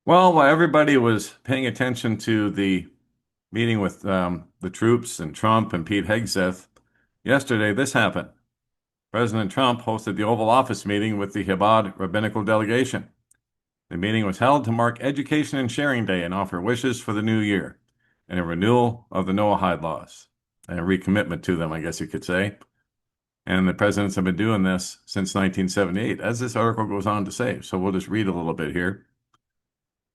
Well, while everybody was paying attention to the meeting with the troops and Trump and Pete Hegseth, yesterday this happened. President Trump hosted the Oval Office meeting with the Chabad rabbinical delegation. The meeting was held to mark Education and Sharing Day and offer wishes for the new year and a renewal of the Noahide laws and a recommitment to them, I guess you could say. And the presidents have been doing this since 1978, as this article goes on to say. So we'll just read a little bit here.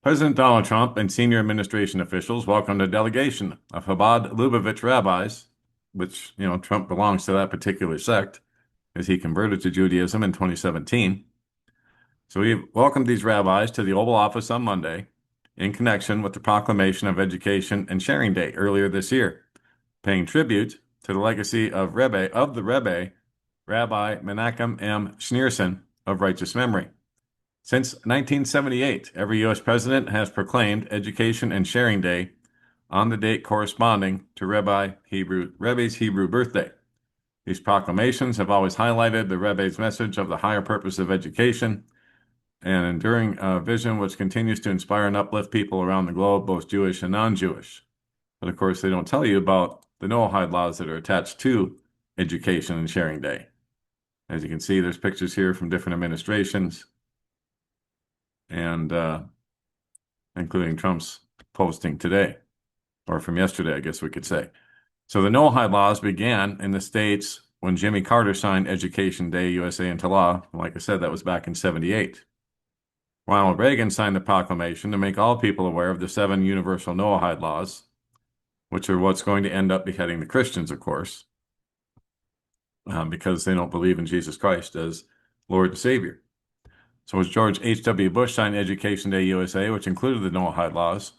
President Donald Trump and senior administration officials welcomed a delegation of Chabad Lubavitch rabbis, which, Trump belongs to that particular sect, as he converted to Judaism in 2017. So he welcomed these rabbis to the Oval Office on Monday in connection with the proclamation of Education and Sharing Day earlier this year, paying tribute to the legacy of the Rebbe, Rabbi Menachem M. Schneerson of righteous memory. Since 1978, every U.S. president has proclaimed Education and Sharing Day on the date corresponding to Rebbe's Hebrew birthday. These proclamations have always highlighted the Rebbe's message of the higher purpose of education, an enduring vision which continues to inspire and uplift people around the globe, both Jewish and non-Jewish. But of course, they don't tell you about the Noahide laws that are attached to Education and Sharing Day. As you can see, there's pictures here from different administrations, and including Trump's posting today, or from yesterday, I guess we could say. So the Noahide laws began in the States when Jimmy Carter signed Education Day USA into law. Like I said, that was back in 78. Ronald Reagan signed the proclamation to make all people aware of the 7 universal Noahide laws, which are what's going to end up beheading the Christians, of course, because they don't believe in Jesus Christ as Lord and Savior. So as George H.W. Bush signed Education Day USA, which included the Noahide laws,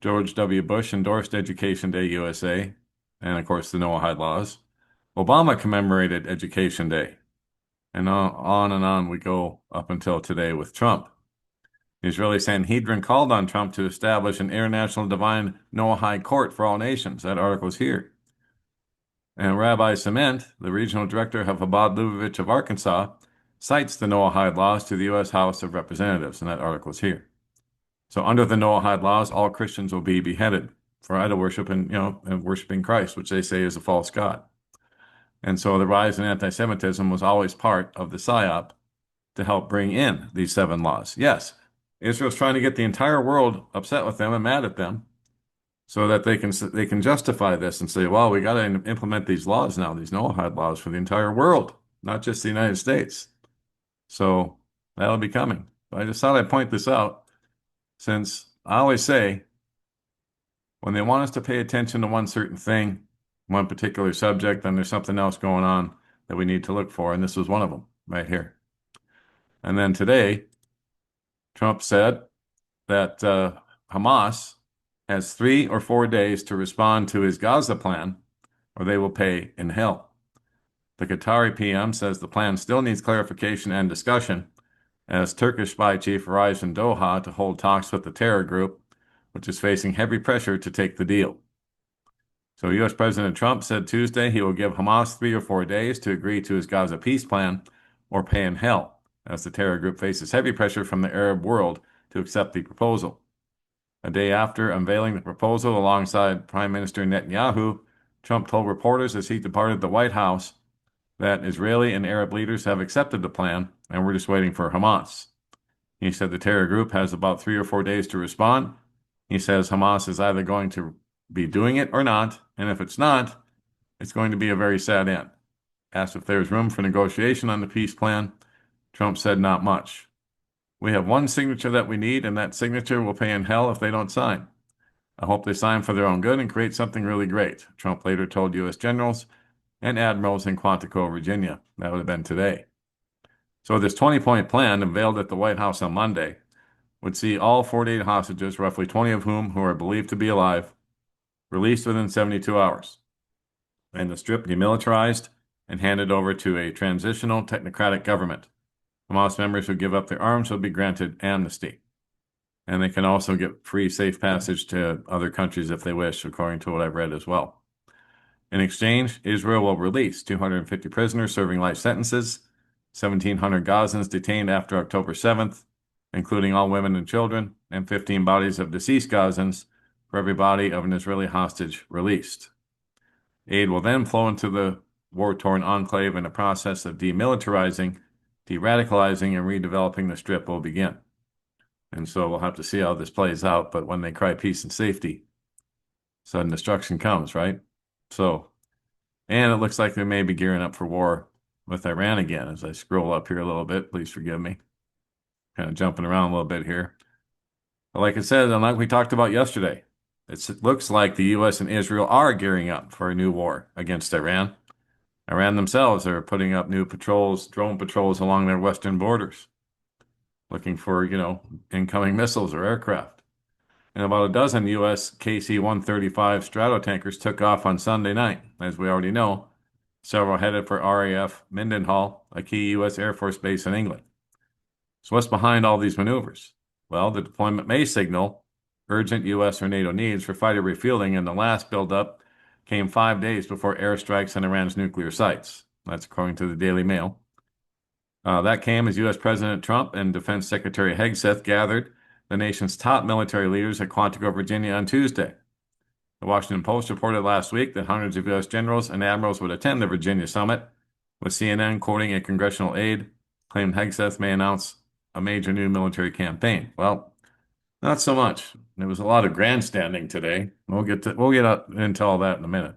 George W. Bush endorsed Education Day USA, and of course the Noahide laws. Obama commemorated Education Day, and on we go up until today with Trump. The Israeli Sanhedrin called on Trump to establish an international divine Noahide court for all nations. That article is here. And Rabbi Cement, the regional director of Chabad Lubavitch of Arkansas, cites the Noahide laws to the U.S. House of Representatives, and that article is here. So under the Noahide laws, all Christians will be beheaded for idol worship and worshiping Christ, which they say is a false god. And so the rise in anti-Semitism was always part of the psyop to help bring in these 7 laws. Yes, Israel's trying to get the entire world upset with them and mad at them, so that they can justify this and say, well, we got to implement these laws now, these Noahide laws for the entire world, not just the United States. So that'll be coming. But I just thought I'd point this out, since I always say when they want us to pay attention to one certain thing, one particular subject, then there's something else going on that we need to look for. And this was one of them right here. And then today, Trump said that Hamas has 3 or 4 days to respond to his Gaza plan, or they will pay in hell. The Qatari PM says the plan still needs clarification and discussion, as Turkish spy chief arrives in Doha to hold talks with the terror group, which is facing heavy pressure to take the deal. So U.S. President Trump said Tuesday he will give Hamas 3 or 4 days to agree to his Gaza peace plan or pay in hell, as the terror group faces heavy pressure from the Arab world to accept the proposal. A day after unveiling the proposal alongside Prime Minister Netanyahu, Trump told reporters as he departed the White House that Israeli and Arab leaders have accepted the plan, and we're just waiting for Hamas. He said the terror group has about 3 or 4 days to respond. He says Hamas is either going to be doing it or not, and if it's not, it's going to be a very sad end. Asked if there's room for negotiation on the peace plan, Trump said not much. We have one signature that we need, and that signature will pay in hell if they don't sign. I hope they sign for their own good and create something really great, Trump later told U.S. generals and admirals in Quantico, Virginia. That would have been today. So this 20-point plan unveiled at the White House on Monday would see all 48 hostages, roughly 20 of whom are believed to be alive, released within 72 hours, and the Strip demilitarized and handed over to a transitional technocratic government. Hamas members who give up their arms will be granted amnesty. And they can also get free safe passage to other countries if they wish, according to what I've read as well. In exchange, Israel will release 250 prisoners serving life sentences, 1,700 Gazans detained after October 7th, including all women and children, and 15 bodies of deceased Gazans for every body of an Israeli hostage released. Aid will then flow into the war-torn enclave, and the process of demilitarizing, de-radicalizing, and redeveloping the Strip will begin. And so we'll have to see how this plays out. But when they cry peace and safety, sudden destruction comes, right? So, and it looks like they may be gearing up for war with Iran again. As I scroll up here a little bit, please forgive me. Kind of jumping around a little bit here. But like I said, and like we talked about yesterday, it looks like the U.S. and Israel are gearing up for a new war against Iran. Iran themselves are putting up new patrols, drone patrols along their western borders, looking for, incoming missiles or aircraft. And about a dozen U.S. KC-135 Stratotankers took off on Sunday night, as we already know, several headed for RAF Mindenhall, a key U.S. Air Force base in England. So what's behind all these maneuvers? Well, the deployment may signal urgent U.S. or NATO needs for fighter refueling, and the last buildup came 5 days before airstrikes on Iran's nuclear sites. That's according to the Daily Mail. That came as U.S. President Trump and Defense Secretary Hegseth gathered the nation's top military leaders at Quantico, Virginia on Tuesday. The Washington Post reported last week that hundreds of U.S. generals and admirals would attend the Virginia summit, with CNN quoting a congressional aide, claimed Hegseth may announce a major new military campaign. Well, not so much. There was a lot of grandstanding today. We'll get into all that in a minute.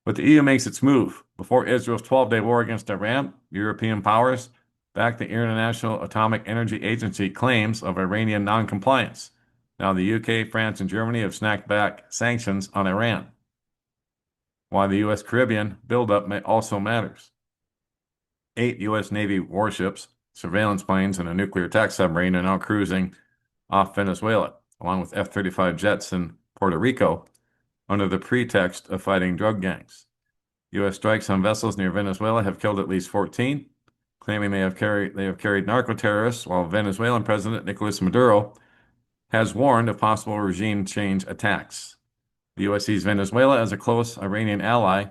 But the EU makes its move. Before Israel's 12-day war against Iran, European powers backed the International Atomic Energy Agency claims of Iranian noncompliance. Now the UK, France, and Germany have snapped back sanctions on Iran. Why the U.S. Caribbean buildup also matters. 8 U.S. Navy warships, surveillance planes, and a nuclear attack submarine are now cruising off Venezuela, along with F-35 jets in Puerto Rico, under the pretext of fighting drug gangs. U.S. strikes on vessels near Venezuela have killed at least 14, claiming they have carried narco-terrorists, while Venezuelan President Nicolas Maduro has warned of possible regime change attacks. The U.S. sees Venezuela as a close Iranian ally,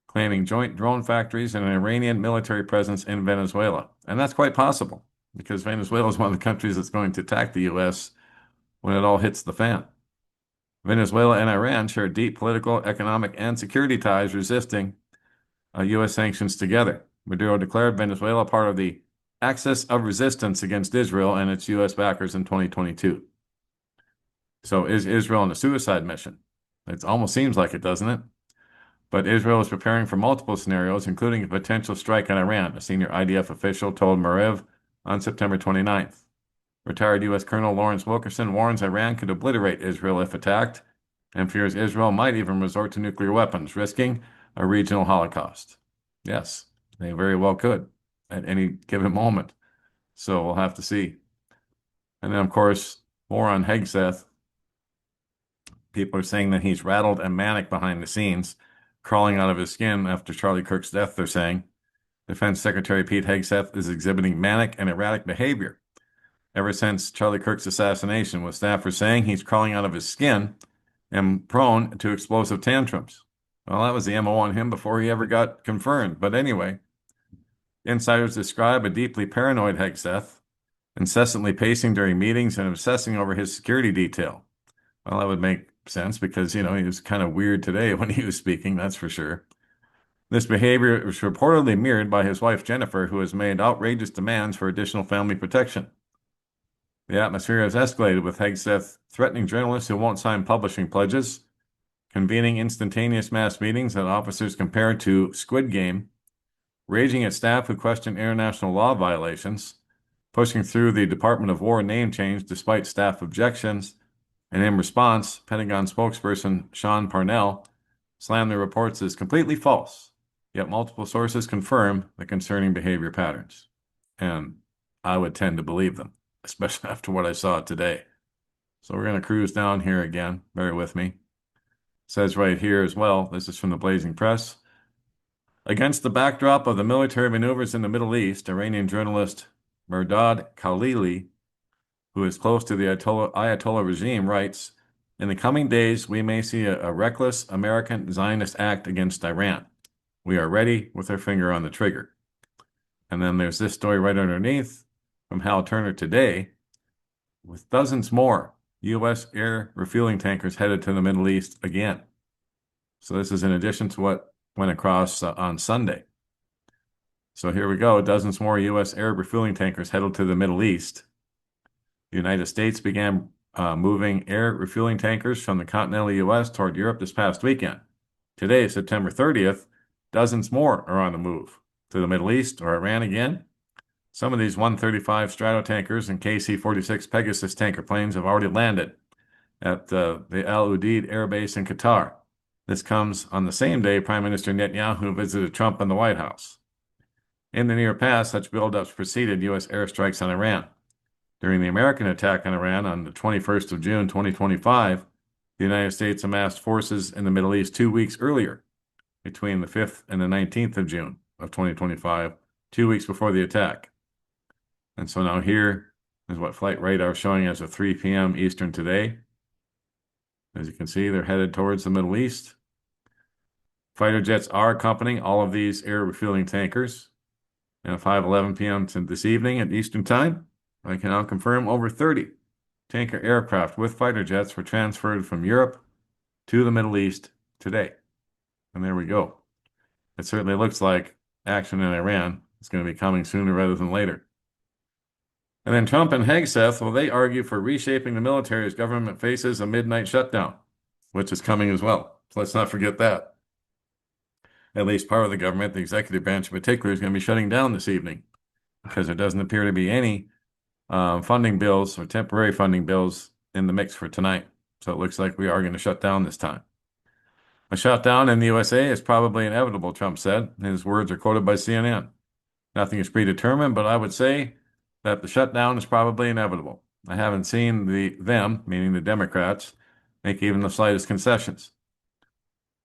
claiming joint drone factories and an Iranian military presence in Venezuela. And that's quite possible, because Venezuela is one of the countries that's going to attack the U.S. when it all hits the fan. Venezuela and Iran share deep political, economic, and security ties, resisting U.S. sanctions together. Maduro declared Venezuela part of the axis of resistance against Israel and its U.S. backers in 2022. So is Israel on a suicide mission? It almost seems like it, doesn't it? But Israel is preparing for multiple scenarios, including a potential strike on Iran, a senior IDF official told Marev on September 29th. Retired U.S. Colonel Lawrence Wilkerson warns Iran could obliterate Israel if attacked, and fears Israel might even resort to nuclear weapons, risking a regional holocaust. Yes, they very well could at any given moment. So we'll have to see. And then, of course, more on Hegseth. People are saying that he's rattled and manic behind the scenes, crawling out of his skin after Charlie Kirk's death, they're saying. Defense Secretary Pete Hegseth is exhibiting manic and erratic behavior ever since Charlie Kirk's assassination, with staffers saying he's crawling out of his skin and prone to explosive tantrums. Well, that was the MO on him before he ever got confirmed. But anyway, insiders describe a deeply paranoid Hegseth, incessantly pacing during meetings and obsessing over his security detail. Well, that would make sense because, he was kind of weird today when he was speaking, that's for sure. This behavior was reportedly mirrored by his wife, Jennifer, who has made outrageous demands for additional family protection. The atmosphere has escalated, with Hegseth threatening journalists who won't sign publishing pledges, convening instantaneous mass meetings that officers compared to Squid Game, raging at staff who question international law violations, pushing through the Department of War name change despite staff objections, and in response, Pentagon spokesperson Sean Parnell slammed the reports as completely false, yet multiple sources confirm the concerning behavior patterns. And I would tend to believe them, especially after what I saw today. So we're going to cruise down here again. Bear with me. It says right here as well, this is from the Blazing Press. Against the backdrop of the military maneuvers in the Middle East, Iranian journalist Mehrdad Khalili, who is close to the Ayatollah regime, writes, "In the coming days, we may see a reckless American Zionist act against Iran. We are ready with our finger on the trigger." And then there's this story right underneath from Hal Turner today. with dozens more U.S. air refueling tankers headed to the Middle East again. So this is in addition to what went across on Sunday. So here we go. Dozens more U.S. air refueling tankers headed to the Middle East. The United States began moving air refueling tankers from the continental U.S. toward Europe this past weekend. Today, September 30th, dozens more are on the move to the Middle East or Iran again. Some of these 135 Stratotankers and KC-46 Pegasus tanker planes have already landed at the Al Udeid Air Base in Qatar. This comes on the same day Prime Minister Netanyahu visited Trump in the White House. In the near past, such buildups preceded U.S. airstrikes on Iran. During the American attack on Iran on the 21st of June, 2025, the United States amassed forces in the Middle East 2 weeks earlier, between the 5th and the 19th of June of 2025, 2 weeks before the attack. And so now here is what flight radar is showing as of 3 p.m. Eastern today. As you can see, they're headed towards the Middle East. Fighter jets are accompanying all of these air refueling tankers. And at 5:11 p.m. this evening at Eastern Time, I can now confirm over 30 tanker aircraft with fighter jets were transferred from Europe to the Middle East today. And there we go. It certainly looks like action in Iran is going to be coming sooner rather than later. And then Trump and Hegseth, well, they argue for reshaping the military as government faces a midnight shutdown, which is coming as well. So let's not forget that. At least part of the government, the executive branch in particular, is going to be shutting down this evening because there doesn't appear to be any funding bills or temporary funding bills in the mix for tonight. So it looks like we are going to shut down this time. A shutdown in the USA is probably inevitable, Trump said. His words are quoted by CNN. Nothing is predetermined, but I would say that the shutdown is probably inevitable. I haven't seen them, meaning the Democrats, make even the slightest concessions.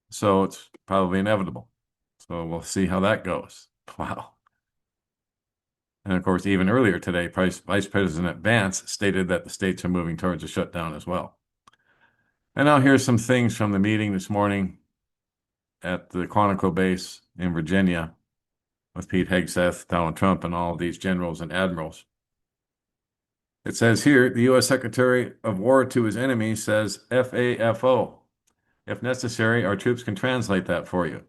So it's probably inevitable. So we'll see how that goes. Wow. And of course, even earlier today, Vice President Vance stated that the states are moving towards a shutdown as well. And now here's some things from the meeting this morning at the Quantico base in Virginia with Pete Hegseth, Donald Trump, and all of these generals and admirals. It says here, the U.S. Secretary of War to his enemies says FAFO. If necessary, our troops can translate that for you.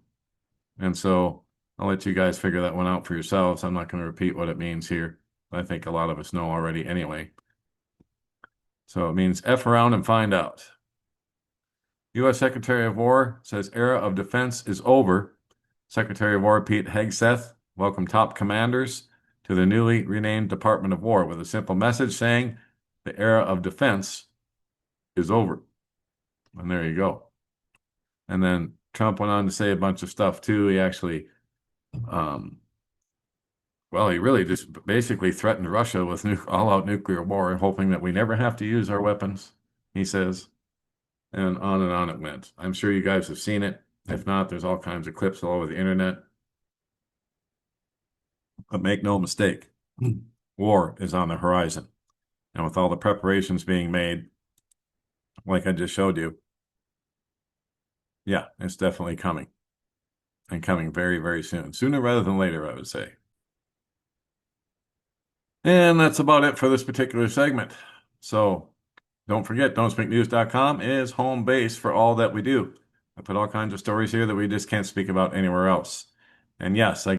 And so I'll let you guys figure that one out for yourselves. I'm not going to repeat what it means here. I think a lot of us know already anyway. So it means F around and find out. U.S. Secretary of War says era of defense is over. Secretary of War Pete Hegseth welcomed top commanders to the newly renamed Department of War with a simple message saying the era of defense is over. And there you go. And then Trump went on to say a bunch of stuff too. He actually, he really just basically threatened Russia with all-out nuclear war, hoping that we never have to use our weapons, he says. And on it went. I'm sure you guys have seen it. If not, there's all kinds of clips all over the internet. But make no mistake, war is on the horizon. And with all the preparations being made, like I just showed you, yeah, it's definitely coming. And coming very, very soon. Sooner rather than later, I would say. And that's about it for this particular segment. So don't forget, don'tspeaknews.com is home base for all that we do. I put all kinds of stories here that we just can't speak about anywhere else. And yes,